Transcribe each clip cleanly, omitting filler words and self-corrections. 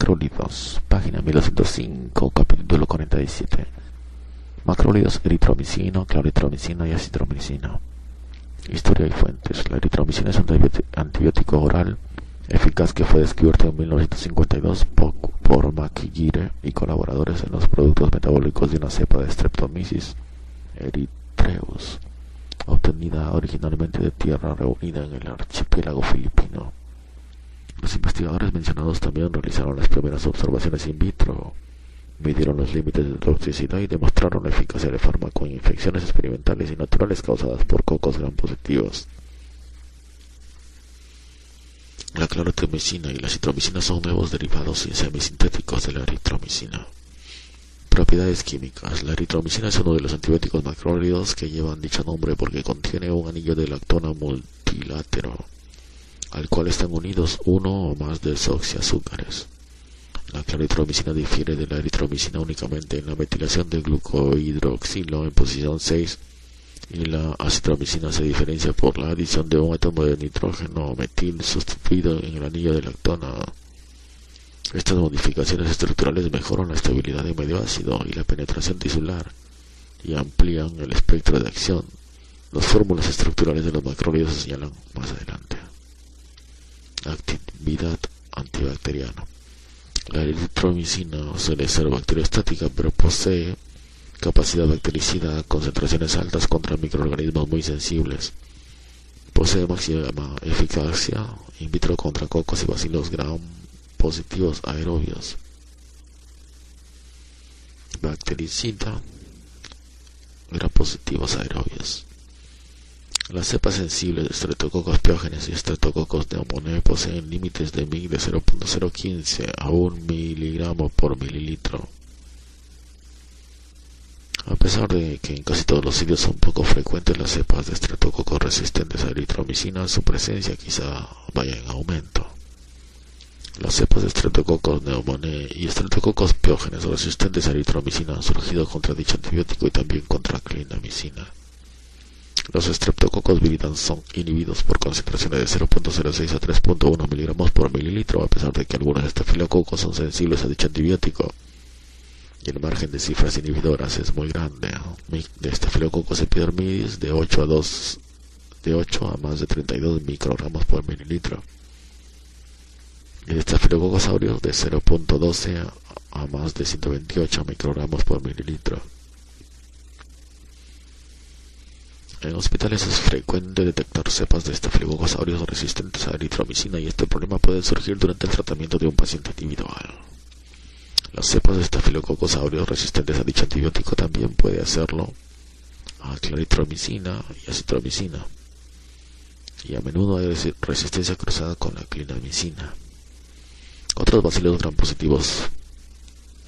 Macrólidos, página 1205, capítulo 47. Macrólidos, eritromicina, claritromicina y acitromicina. Historia y fuentes. La eritromicina es un antibiótico oral eficaz que fue descubierto en 1952 por McGuire y colaboradores en los productos metabólicos de una cepa de Streptomyces erythraeus, obtenida originalmente de tierra reunida en el archipiélago filipino. Los investigadores mencionados también realizaron las primeras observaciones in vitro, midieron los límites de toxicidad y demostraron la eficacia del fármaco en infecciones experimentales y naturales causadas por cocos gram positivos. La claritromicina y la acitromicina son nuevos derivados semisintéticos de la eritromicina. Propiedades químicas. La eritromicina es uno de los antibióticos macrólidos que llevan dicho nombre porque contiene un anillo de lactona multilátero, al cual están unidos uno o más desoxiazúcares. La claritromicina difiere de la eritromicina únicamente en la metilación del glucohidroxilo en posición 6, y la acitromicina se diferencia por la adición de un átomo de nitrógeno metil sustituido en el anillo de lactona. Estas modificaciones estructurales mejoran la estabilidad de medio ácido y la penetración tisular y amplían el espectro de acción. Las fórmulas estructurales de los macrólidos se señalan más adelante. Actividad antibacteriana. La eritromicina suele ser bacteriostática, pero posee capacidad bactericida a concentraciones altas contra microorganismos muy sensibles. Posee máxima eficacia in vitro contra cocos y bacilos gram positivos aerobios. Bactericida gram positivos aerobios. Las cepas sensibles de Streptococcus pyogenes y Streptococcus pneumoniae poseen límites de MIC de 0.015 a 1 miligramo por mililitro. A pesar de que en casi todos los sitios son poco frecuentes las cepas de Streptococcus resistentes a eritromicina, su presencia quizá vaya en aumento. Las cepas de Streptococcus pneumoniae y Streptococcus pyogenes resistentes a eritromicina han surgido contra dicho antibiótico y también contra clindamicina. Los Streptococcus viridans son inhibidos por concentraciones de 0.06 a 3.1 miligramos por mililitro, a pesar de que algunos estafilococos son sensibles a dicho antibiótico y el margen de cifras inhibidoras es muy grande. De Staphylococcus epidermidis de 8 a más de 32 microgramos por mililitro, y de Staphylococcus aureus de 0.12 a más de 128 microgramos por mililitro. En hospitales es frecuente detectar cepas de Staphylococcus aureus resistentes a eritromicina, y este problema puede surgir durante el tratamiento de un paciente individual. Las cepas de Staphylococcus aureus resistentes a dicho antibiótico también puede hacerlo a claritromicina y acitromicina, y a menudo hay resistencia cruzada con la clindamicina. Otros bacilos gram positivos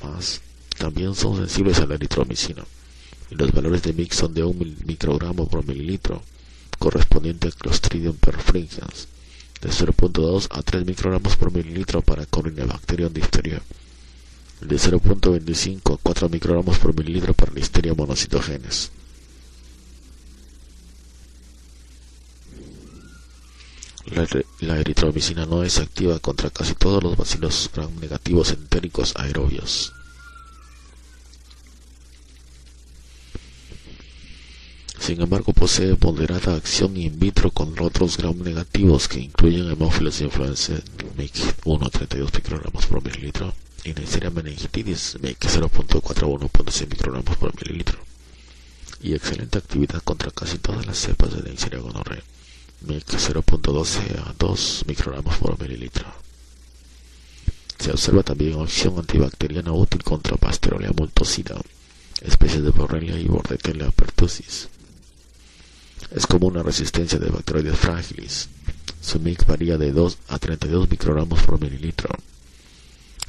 más también son sensibles a la eritromicina, y los valores de MIC son de 1 microgramo por mililitro, correspondiente a Clostridium perfringens, de 0.2 a 3 microgramos por mililitro para Corynebacterium diphtheria, de 0.25 a 4 microgramos por mililitro para Listeria monocytogenes. La eritromicina no es activa contra casi todos los bacilos gram negativos entéricos aerobios. Sin embargo, posee moderada acción in vitro con otros gram negativos que incluyen Haemophilus influenzae MIC 1 a 32 microgramos por mililitro y Neisseria meningitidis MIC 0.4 a 1.6 microgramos por mililitro, y excelente actividad contra casi todas las cepas de Neisseria gonorrhoeae MIC 0.12 a 2 microgramos por mililitro. Se observa también acción antibacteriana útil contra Pasteurella multocida, especies de Borrelia y Bordetella pertussis. Es como una resistencia de Bacteroides fragilis. Su MIC varía de 2 a 32 microgramos por mililitro.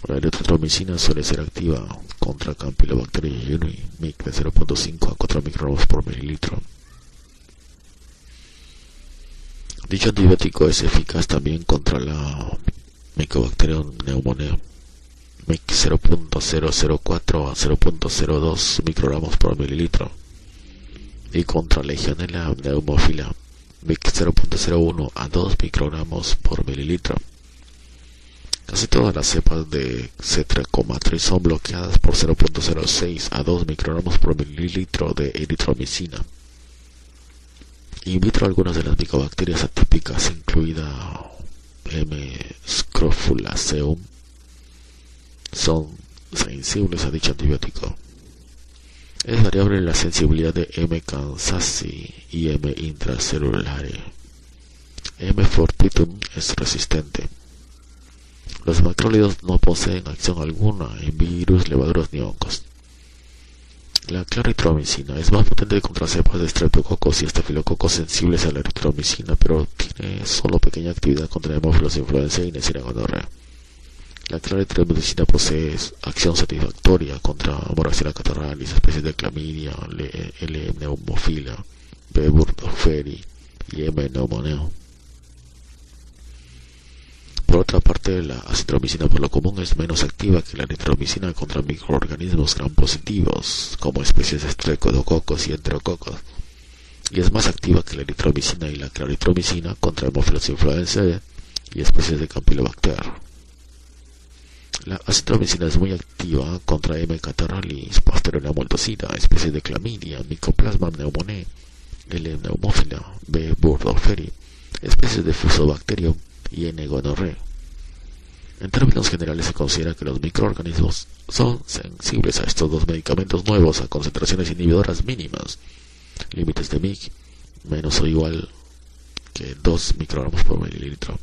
La eritromicina suele ser activa contra Campylobacter jejuni, MIC de 0.5 a 4 microgramos por mililitro. Dicho antibiótico es eficaz también contra la Mycobacterium pneumoniae, MIC 0.004 a 0.02 microgramos por mililitro, y contra Legionella pneumophila, MIC 0.01 a 2 microgramos por mililitro. Casi todas las cepas de C3,3 son bloqueadas por 0.06 a 2 microgramos por mililitro de eritromicina. In vitro, algunas de las micobacterias atípicas, incluida M. scrofulaceum, son sensibles a dicho antibiótico. Es variable la sensibilidad de M. kansasi y M. intracelulare. M. fortitum es resistente. Los macrólidos no poseen acción alguna en virus, levaduras ni hongos. La claritromicina es más potente contra cepas de streptococos y estafilococos sensibles a la eritromicina, pero tiene solo pequeña actividad contra hemófilos influenzae y Neisseria gonorrhea. La claritromicina posee acción satisfactoria contra Moraxella catarrhalis, especies de clamidia, L. pneumophilia, B. burgdorferi y M. pneumoneo. Por otra parte, la acitromicina por lo común es menos activa que la eritromicina contra microorganismos gram positivos, como especies de streptococos y enterococos, y es más activa que la eritromicina y la claritromicina contra hemófilos influenzae y especies de Campylobacter. La acitromicina es muy activa contra M. catarrhalis, Pasteurella multocida, especies de clamidia, Mycoplasma pneumoniae, L. pneumophilia, B. burgdorferi, especies de Fusobacterium y N. gonorrhea. En términos generales se considera que los microorganismos son sensibles a estos dos medicamentos nuevos a concentraciones inhibidoras mínimas, límites de MIC menos o igual que 2 microgramos por mililitro.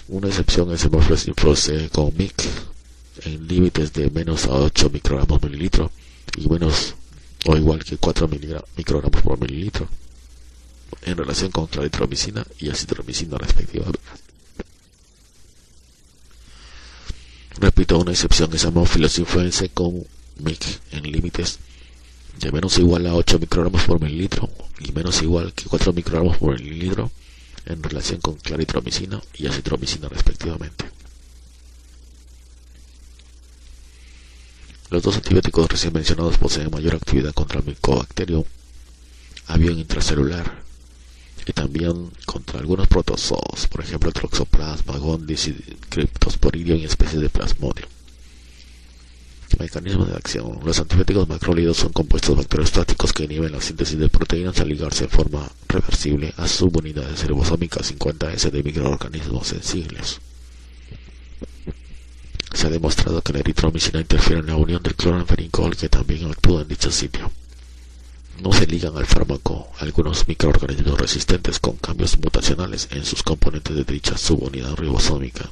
Una excepción es hemófilos influenzae con MIC en límites de menos a 8 microgramos por mililitro y menos o igual que 4 microgramos por mililitro en relación con claritromicina y acitromicina respectivamente. Repito, una excepción es hemófilos influenzae con MIC en límites de menos o igual a 8 microgramos por mililitro y menos o igual que 4 microgramos por mililitro en relación con claritromicina y acitromicina respectivamente. Los dos antibióticos recién mencionados poseen mayor actividad contra el Mycobacterium, avión intracelular, y también contra algunos protozoos, por ejemplo Toxoplasma gondii, Cryptosporidium y especies de Plasmodium. Mecanismo de acción. Los antibióticos macrólidos son compuestos bacteriostáticos que inhiben la síntesis de proteínas al ligarse en forma reversible a subunidades ribosómicas 50S de microorganismos sensibles. Se ha demostrado que la eritromicina interfiere en la unión del cloranfenicol, que también actúa en dicho sitio. No se ligan al fármaco algunos microorganismos resistentes con cambios mutacionales en sus componentes de dicha subunidad ribosómica.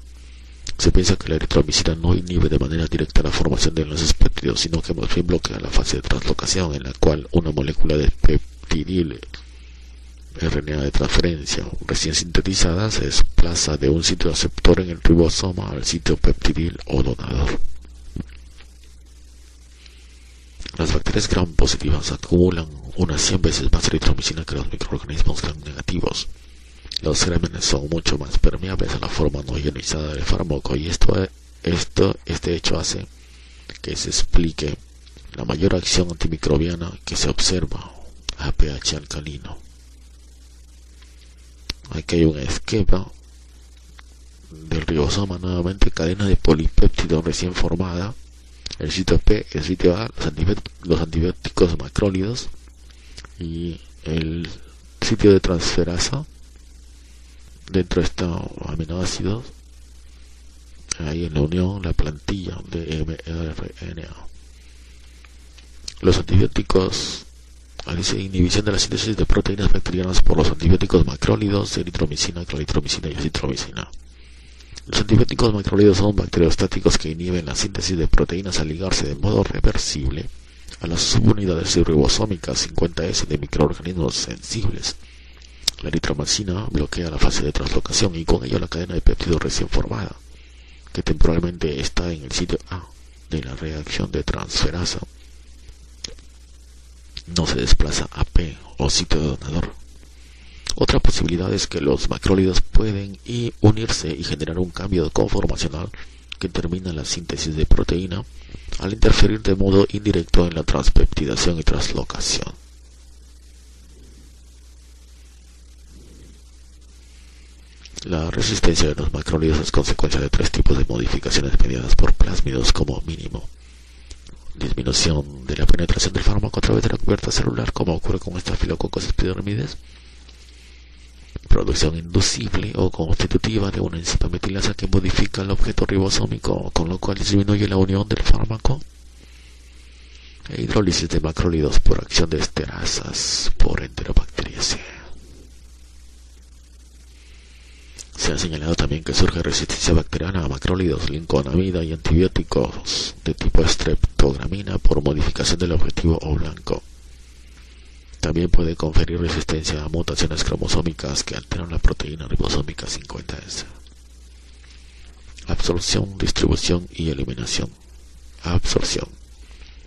Se piensa que la eritromicina no inhibe de manera directa la formación de enlaces péptidos, sino que más bien bloquea la fase de translocación, en la cual una molécula de peptidil RNA de transferencia recién sintetizada se desplaza de un sitio aceptor en el ribosoma al sitio peptidil o donador. Las bacterias gram positivas acumulan unas 100 veces más eritromicina que los microorganismos gram negativos. Los gérmenes son mucho más permeables a la forma no ionizada del fármaco, y este hecho hace que se explique la mayor acción antimicrobiana que se observa a pH alcalino. Aquí hay un esquema del ribosoma, nuevamente cadena de polipéptido recién formada. El sitio P, el sitio A, los antibióticos macrólidos, y el sitio de transferasa dentro de estos aminoácidos, ahí en la unión, la plantilla de mRNA. Los antibióticos, dice inhibición de la síntesis de proteínas bacterianas por los antibióticos macrólidos, eritromicina, claritromicina y acitromicina. Los antibióticos macrólidos son bacteriostáticos que inhiben la síntesis de proteínas al ligarse de modo reversible a las subunidades ribosómicas 50S de microorganismos sensibles. La eritromicina bloquea la fase de translocación y con ello la cadena de péptidos recién formada, que temporalmente está en el sitio A de la reacción de transferasa. No se desplaza a P o sitio de donador. Otra posibilidad es que los macrólidos pueden unirse y generar un cambio conformacional que termina la síntesis de proteína al interferir de modo indirecto en la transpeptidación y translocación. La resistencia de los macrólidos es consecuencia de tres tipos de modificaciones mediadas por plásmidos como mínimo. Disminución de la penetración del fármaco a través de la cubierta celular, como ocurre con Staphylococcus epidermidis. Producción inducible o constitutiva de una enzima metilasa que modifica el objeto ribosómico, con lo cual disminuye la unión del fármaco. E hidrólisis de macrólidos por acción de esterasas por enterobacteriaceae. Se ha señalado también que surge resistencia bacteriana a macrólidos, linconamida y antibióticos de tipo streptogramina por modificación del objetivo O blanco. También puede conferir resistencia a mutaciones cromosómicas que alteran la proteína ribosómica 50S. Absorción, distribución y eliminación. Absorción.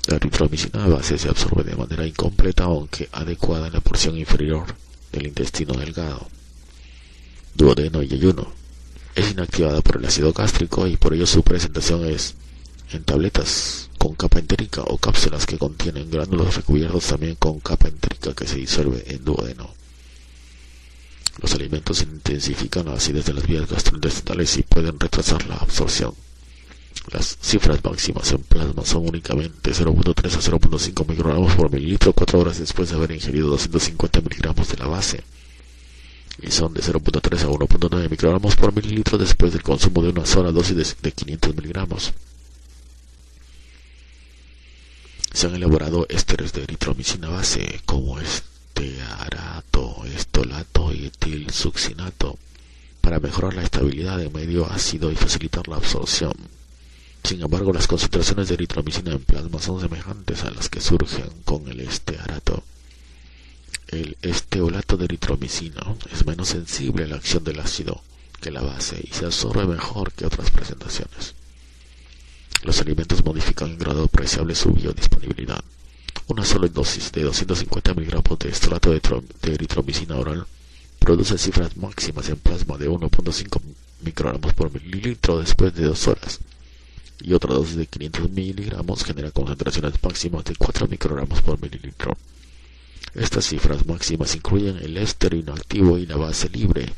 La eritromicina base se absorbe de manera incompleta aunque adecuada en la porción inferior del intestino delgado, duodeno y ayuno. Es inactivada por el ácido gástrico y por ello su presentación es en tabletas con capa entérica o cápsulas que contienen gránulos recubiertos también con capa entérica que se disuelve en duodeno. Los alimentos intensifican la acidez de las vías gastrointestinales y pueden retrasar la absorción. Las cifras máximas en plasma son únicamente 0.3 a 0.5 microgramos por mililitro 4 horas después de haber ingerido 250 miligramos de la base, y son de 0.3 a 1.9 microgramos por mililitro después del consumo de una sola dosis de 500 miligramos. Se han elaborado ésteres de eritromicina base como estearato, estolato y etilsuccinato para mejorar la estabilidad en medio ácido y facilitar la absorción. Sin embargo, las concentraciones de eritromicina en plasma son semejantes a las que surgen con el estearato. El esteolato de eritromicina es menos sensible a la acción del ácido que la base y se absorbe mejor que otras presentaciones. Los alimentos modifican en grado apreciable su biodisponibilidad. Una sola dosis de 250 miligramos de estolato de eritromicina oral produce cifras máximas en plasma de 1.5 microgramos por mililitro después de 2 horas. Y otra dosis de 500 miligramos genera concentraciones máximas de 4 microgramos por mililitro. Estas cifras máximas incluyen el éster inactivo y la base libre,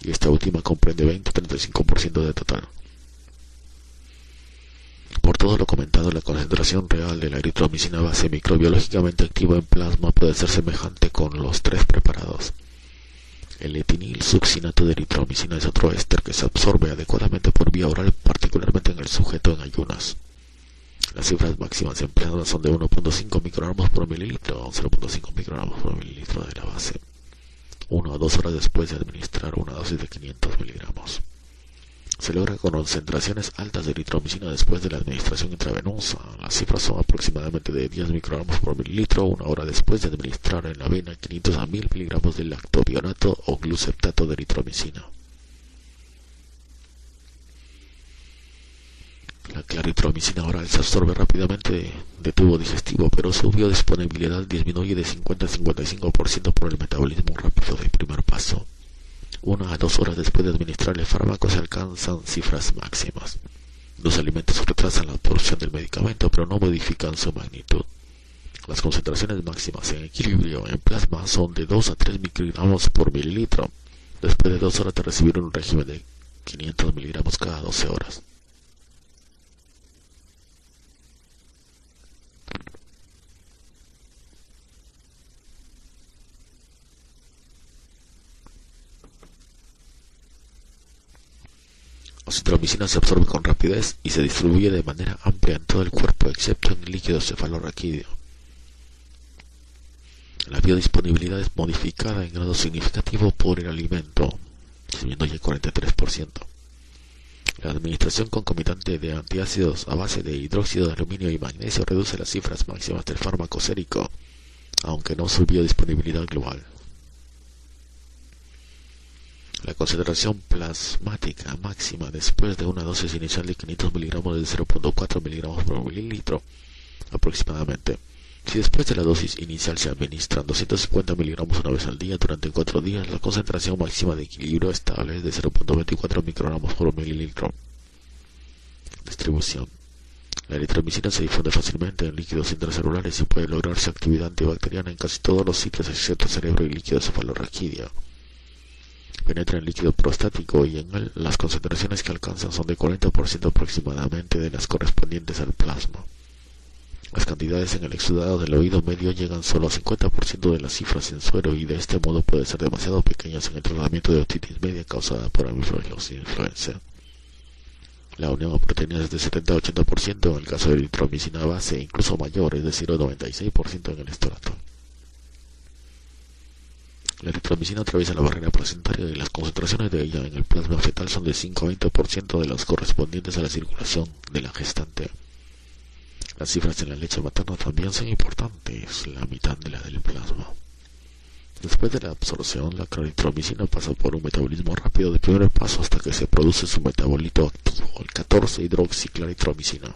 y esta última comprende 20-35% del total. Por todo lo comentado, la concentración real de la eritromicina base microbiológicamente activa en plasma puede ser semejante con los tres preparados. El etinilsuccinato de eritromicina es otro éster que se absorbe adecuadamente por vía oral, particularmente en el sujeto en ayunas. Las cifras máximas en plasma son de 1.5 microgramos por mililitro o 0.5 microgramos por mililitro de la base, 1 o 2 horas después de administrar una dosis de 500 miligramos. Se logra concentraciones altas de eritromicina después de la administración intravenosa. Las cifras son aproximadamente de 10 microgramos por mililitro, 1 hora después de administrar en la vena 500 a 1000 miligramos de lactobionato o gluceptato de eritromicina. La eritromicina oral se absorbe rápidamente de tubo digestivo, pero su biodisponibilidad disminuye de 50 a 55% por el metabolismo rápido del primer paso. 1 a 2 horas después de administrar el fármaco se alcanzan cifras máximas. Los alimentos retrasan la absorción del medicamento, pero no modifican su magnitud. Las concentraciones máximas en equilibrio en plasma son de 2 a 3 microgramos por mililitro, después de 2 horas de recibir un régimen de 500 miligramos cada 12 horas. La citromicina se absorbe con rapidez y se distribuye de manera amplia en todo el cuerpo, excepto en el líquido cefalorraquídeo. La biodisponibilidad es modificada en grado significativo por el alimento, disminuye 43%. La administración concomitante de antiácidos a base de hidróxido de aluminio y magnesio reduce las cifras máximas del fármaco sérico, aunque no su biodisponibilidad global. La concentración plasmática máxima después de una dosis inicial de 500 miligramos es de 0.4 miligramos por mililitro aproximadamente. Si después de la dosis inicial se administran 250 miligramos una vez al día durante 4 días, la concentración máxima de equilibrio estable es de 0.24 microgramos por mililitro. Distribución. La eritromicina se difunde fácilmente en líquidos intracelulares y puede lograr su actividad antibacteriana en casi todos los sitios excepto cerebro y líquido cefalorraquídeo. Penetra en el líquido prostático y en él las concentraciones que alcanzan son de 40% aproximadamente de las correspondientes al plasma. Las cantidades en el exudado del oído medio llegan solo a 50% de las cifras en suero y de este modo pueden ser demasiado pequeñas en el tratamiento de otitis media causada por Amigdalosis influenza. La unión a proteínas es de 70 a 80% en el caso de eritromicina base e incluso mayor, es decir, 96% en el estrato. La eritromicina atraviesa la barrera placentaria y las concentraciones de ella en el plasma fetal son de 5 a 20% de las correspondientes a la circulación de la gestante. Las cifras en la leche materna también son importantes, la mitad de la del plasma. Después de la absorción, la claritromicina pasa por un metabolismo rápido de primer paso hasta que se produce su metabolito activo, el 14-hidroxiclaritromicina.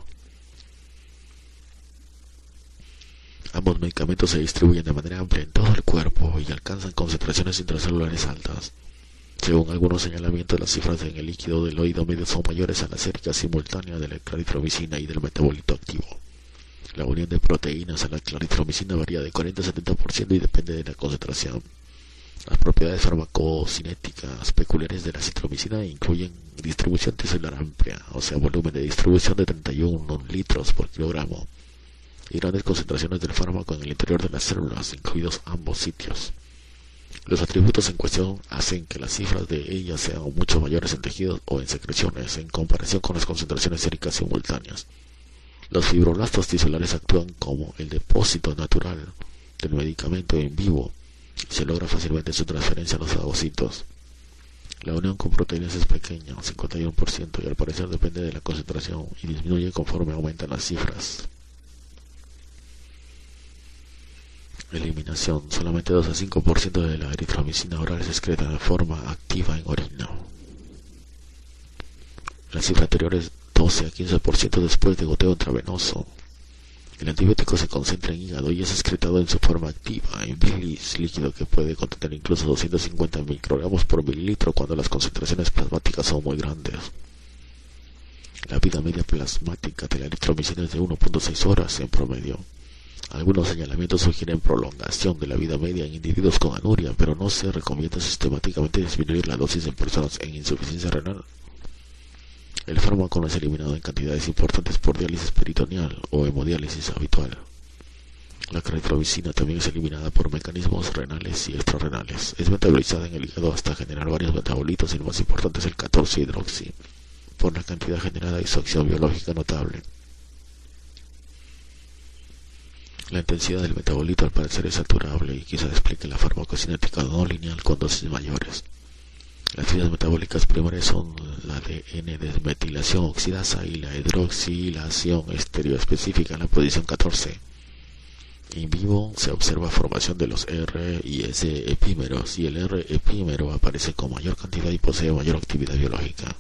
Ambos medicamentos se distribuyen de manera amplia en todo el cuerpo y alcanzan concentraciones intracelulares altas. Según algunos señalamientos, las cifras en el líquido del oído medio son mayores a la sérica simultánea de la claritromicina y del metabolito activo. La unión de proteínas a la claritromicina varía de 40 a 70% y depende de la concentración. Las propiedades farmacocinéticas peculiares de la citromicina incluyen distribución tisular amplia, o sea, volumen de distribución de 31 litros por kilogramo, y grandes concentraciones del fármaco en el interior de las células, incluidos ambos sitios. Los atributos en cuestión hacen que las cifras de ellas sean mucho mayores en tejidos o en secreciones en comparación con las concentraciones séricas simultáneas. Los fibroblastos tisulares actúan como el depósito natural del medicamento en vivo y se logra fácilmente su transferencia a los fagocitos. La unión con proteínas es pequeña, 51%, y al parecer depende de la concentración y disminuye conforme aumentan las cifras. Eliminación. Solamente 2 a 5% de la eritromicina oral se excreta de forma activa en orina. La cifra anterior es 12 a 15% después de goteo intravenoso. El antibiótico se concentra en hígado y es excretado en su forma activa, en bilis, líquido que puede contener incluso 250 microgramos por mililitro cuando las concentraciones plasmáticas son muy grandes. La vida media plasmática de la eritromicina es de 1.6 horas en promedio. Algunos señalamientos sugieren prolongación de la vida media en individuos con anuria, pero no se recomienda sistemáticamente disminuir la dosis en personas en insuficiencia renal. El fármaco no es eliminado en cantidades importantes por diálisis peritoneal o hemodiálisis habitual. La claritromicina también es eliminada por mecanismos renales y extrarrenales. Es metabolizada en el hígado hasta generar varios metabolitos y el más importante es el 14-hidroxi, por la cantidad generada y su acción biológica notable. La intensidad del metabolito al parecer es saturable y quizás explique la farmacocinética no lineal con dosis mayores. Las vías metabólicas primarias son la de N-desmetilación oxidasa y la hidroxilación estereoespecífica en la posición 14. En vivo se observa formación de los R y S epímeros y el R epímero aparece con mayor cantidad y posee mayor actividad biológica.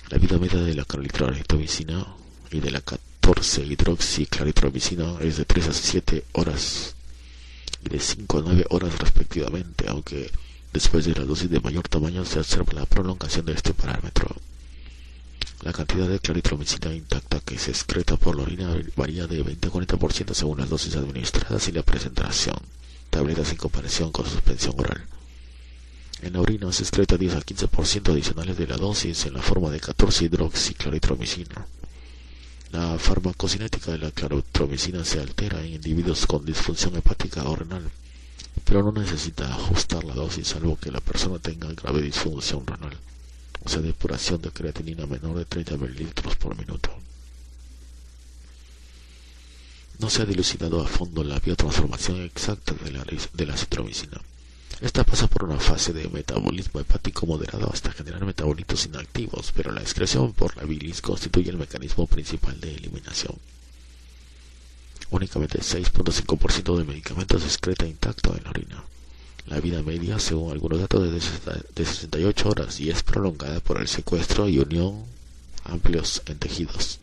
La vida media de la claritromicina y de la 14-hidroxiclaritromicina es de 3 a 7 horas y de 5 a 9 horas respectivamente, aunque después de la dosis de mayor tamaño se observa la prolongación de este parámetro. La cantidad de claritromicina intacta que se excreta por la orina varía de 20 a 40% según las dosis administradas y la presentación, tabletas en comparación con suspensión oral. En la orina se excreta 10 a 15% adicionales de la dosis en la forma de 14-hidroxiclaritromicina. La farmacocinética de la claritromicina se altera en individuos con disfunción hepática o renal, pero no necesita ajustar la dosis salvo que la persona tenga grave disfunción renal, o sea, depuración de creatinina menor de 30 mililitros por minuto. No se ha dilucidado a fondo la biotransformación exacta de la citromicina. Esta pasa por una fase de metabolismo hepático moderado hasta generar metabolitos inactivos, pero la excreción por la bilis constituye el mecanismo principal de eliminación. Únicamente 6.5% del medicamento se excreta intacto en la orina. La vida media, según algunos datos, es de 68 horas y es prolongada por el secuestro y unión amplios en tejidos.